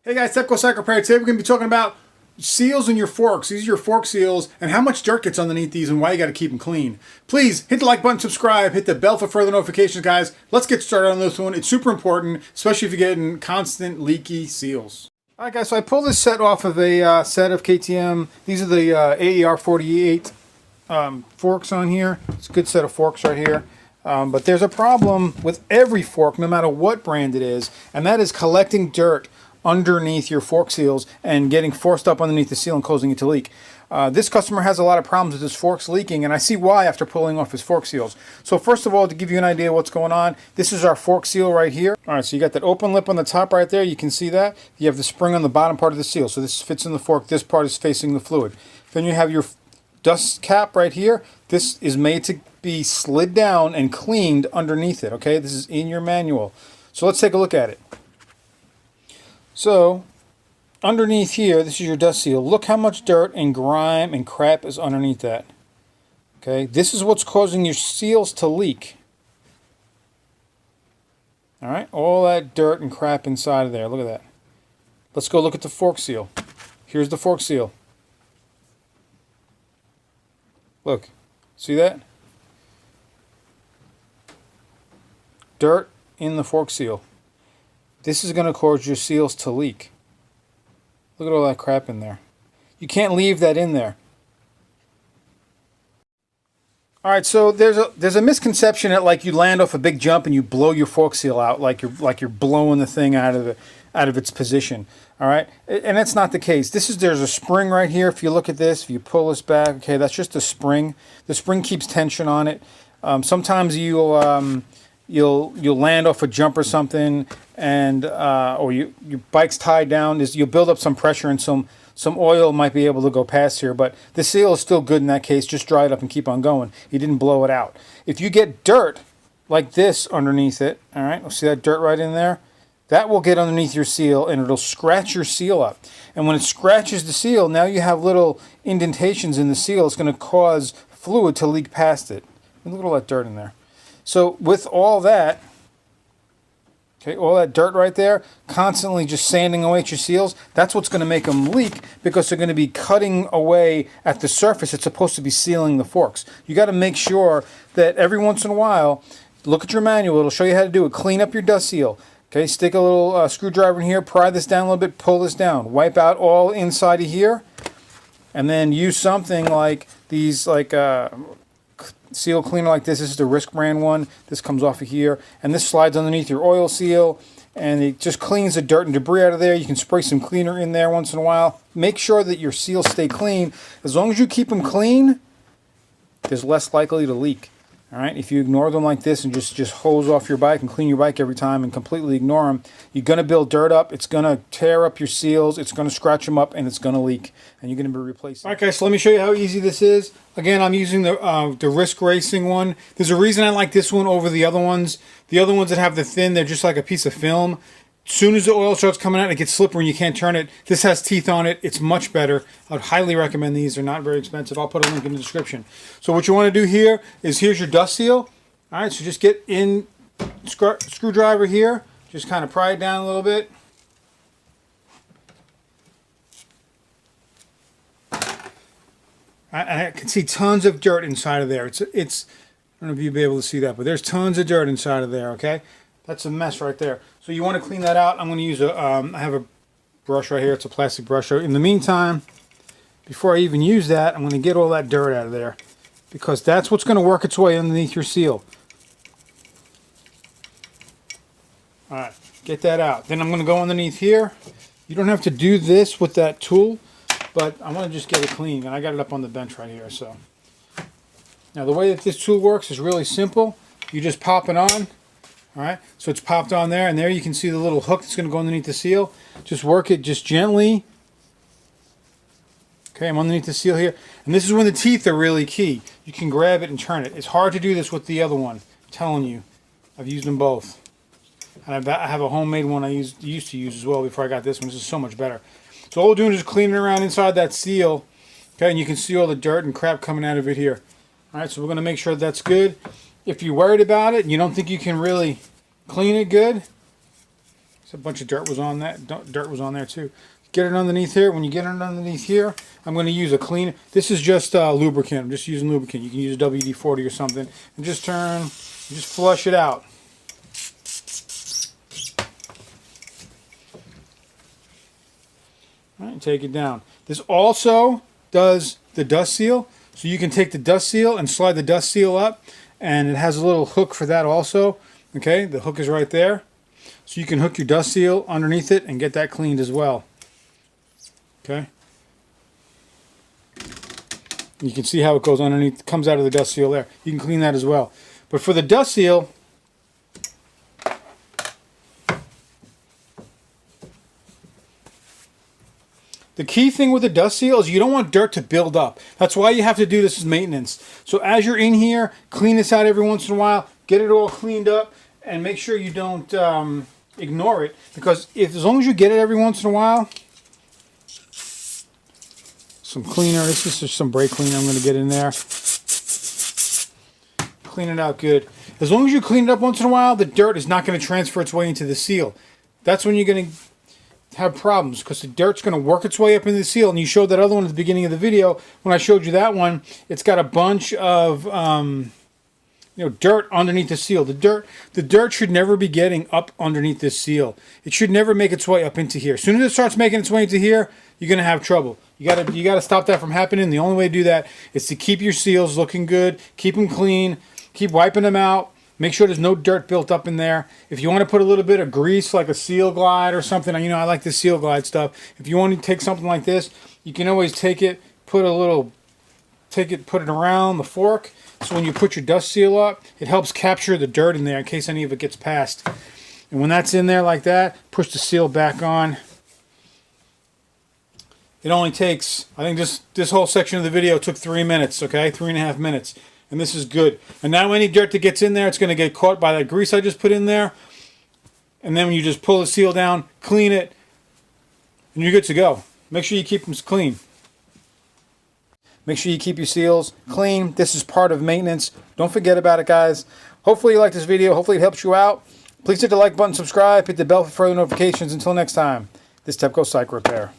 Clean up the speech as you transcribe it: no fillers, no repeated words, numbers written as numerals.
Hey guys, Technical Cycle Repair. Today we're going to be talking about seals in your forks. These are your fork seals and how much dirt gets underneath these and why you got to keep them clean. Please hit the like button, subscribe, hit the bell for further notifications, guys. Let's get started on this one. It's super important, especially if you're getting constant leaky seals. All right, guys, so I pulled this set off of a set of KTM. These are the AER 48 forks on here. It's a good set of forks right here. But there's a problem with every fork, no matter what brand it is, and that is collecting dirt underneath your fork seals and getting forced up underneath the seal and causing it to leak. This customer has a lot of problems with his forks leaking, and I see why after pulling off his fork seals. So first of all, to give you an idea of what's going on, this is our fork seal right here. All right, so you got that open lip on the top right there. You can see that. You have the spring on the bottom part of the seal. So this fits in the fork. This part is facing the fluid. Then you have your dust cap right here. This is made to be slid down and cleaned underneath it, okay? This is in your manual. So let's take a look at it. So, underneath here, this is your dust seal. Look how much dirt and grime and crap is underneath that. Okay, this is what's causing your seals to leak. Alright, all that dirt and crap inside of there. Look at that. Let's go look at the fork seal. Here's the fork seal. Look, see that? Dirt in the fork seal. This is going to cause your seals to leak. Look at all that crap in there. You can't leave that in there. All right, so there's a misconception that like you land off a big jump and you blow your fork seal out like you're blowing the thing out of its position. All right, and that's not the case. There's a spring right here. If you look at this, if you pull this back, okay, that's just a spring. The spring keeps tension on it. Sometimes you'll land off a jump or something, and or your bike's tied down. You'll build up some pressure and some oil might be able to go past here, but the seal is still good in that case. Just dry it up and keep on going. You didn't blow it out. If you get dirt like this underneath it, all right, see that dirt right in there? That will get underneath your seal and it'll scratch your seal up. And when it scratches the seal, now you have little indentations in the seal. It's going to cause fluid to leak past it. And look at all that dirt in there. So with all that, okay, all that dirt right there, constantly just sanding away at your seals, that's what's going to make them leak because they're going to be cutting away at the surface. It's supposed to be sealing the forks. You got to make sure that every once in a while, look at your manual. It'll show you how to do it. Clean up your dust seal. Okay, stick a little screwdriver in here, pry this down a little bit, pull this down. Wipe out all inside of here, and then use something like these, like seal cleaner like this. This is the Risk brand one. This comes off of here, and this slides underneath your oil seal, and it just cleans the dirt and debris out of there. You can spray some cleaner in there once in a while. Make sure that your seals stay clean. As long as you keep them clean, there's less likely to leak. All right, if you ignore them like this and just hose off your bike and clean your bike every time and completely ignore them, you're going to build dirt up. It's going to tear up your seals. It's going to scratch them up, and it's going to leak, and you're going to be replacing. All right, guys, so let me show you how easy this is. Again, I'm using the Risk Racing one. There's a reason I like this one over the other ones. The other ones that have the thin, they're just like a piece of film. As soon as the oil starts coming out, it gets slippery and you can't turn it. This has teeth on it. It's much better. I would highly recommend these. They're not very expensive. I'll put a link in the description. So what you want to do here is here's your dust seal. All right, so just get in screwdriver here. Just kind of pry it down a little bit. I can see tons of dirt inside of there. It's I don't know if you'll be able to see that, but there's tons of dirt inside of there, okay? That's a mess right there. So you want to clean that out. I'm going to use I have a brush right here. It's a plastic brush. So in the meantime, before I even use that, I'm going to get all that dirt out of there because that's what's going to work its way underneath your seal. All right, get that out. Then I'm going to go underneath here. You don't have to do this with that tool, but I want to just get it clean. And I got it up on the bench right here. So now the way that this tool works is really simple. You just pop it on. All right, so it's popped on there, and there you can see the little hook that's going to go underneath the seal. Just work it just gently. Okay, I'm underneath the seal here. And this is when the teeth are really key. You can grab it and turn it. It's hard to do this with the other one. I'm telling you. I've used them both. And I have a homemade one I used to use as well before I got this one. This is so much better. So all we're doing is cleaning around inside that seal. Okay, and you can see all the dirt and crap coming out of it here. All right, so we're going to make sure that's good. If you're worried about it and you don't think you can really clean it good, So a bunch of dirt was on that. Dirt was on there too. Get it underneath here. When you get it underneath here, I'm going to use a clean. This is just lubricant. I'm just using lubricant. You can use WD-40 or something, and just just flush it out. All right, take it down. This also does the dust seal, so you can take the dust seal and slide the dust seal up, and it has a little hook for that also. Okay, the hook is right there, so you can hook your dust seal underneath it and get that cleaned as well. Okay, you can see how it goes underneath, comes out of the dust seal there. You can clean that as well. But for the dust seal, the key thing with the dust seal is you don't want dirt to build up. That's why you have to do this as maintenance. So as you're in here, clean this out every once in a while, get it all cleaned up, and make sure you don't ignore it, because as long as you get it every once in a while, some cleaner, this is just some brake cleaner I'm going to get in there. Clean it out good. As long as you clean it up once in a while, the dirt is not going to transfer its way into the seal. That's when you're going to have problems, because the dirt's going to work its way up into the seal. And you showed that other one at the beginning of the video. When I showed you that one, it's got a bunch of dirt underneath the seal. The dirt should never be getting up underneath this seal. It should never make its way up into here. As soon as it starts making its way into here, you're going to have trouble. You gotta stop that from happening. The only way to do that is to keep your seals looking good, keep them clean, keep wiping them out. Make sure there's no dirt built up in there. If you want to put a little bit of grease, like a Seal Glide or something, I like the Seal Glide stuff. If you want to take something like this, you can always take it, put it around the fork. So when you put your dust seal up, it helps capture the dirt in there in case any of it gets past. And when that's in there like that, push the seal back on. It only takes, I think this whole section of the video took 3 minutes, okay? 3.5 minutes. And this is good. And now any dirt that gets in there, it's going to get caught by that grease I just put in there. And then when you just pull the seal down, clean it, and you're good to go. Make sure you keep them clean. Make sure you keep your seals clean. This is part of maintenance. Don't forget about it, guys. Hopefully you like this video. Hopefully it helps you out. Please hit the like button, subscribe, hit the bell for further notifications. Until next time, this is TEPCO Cycle Repair.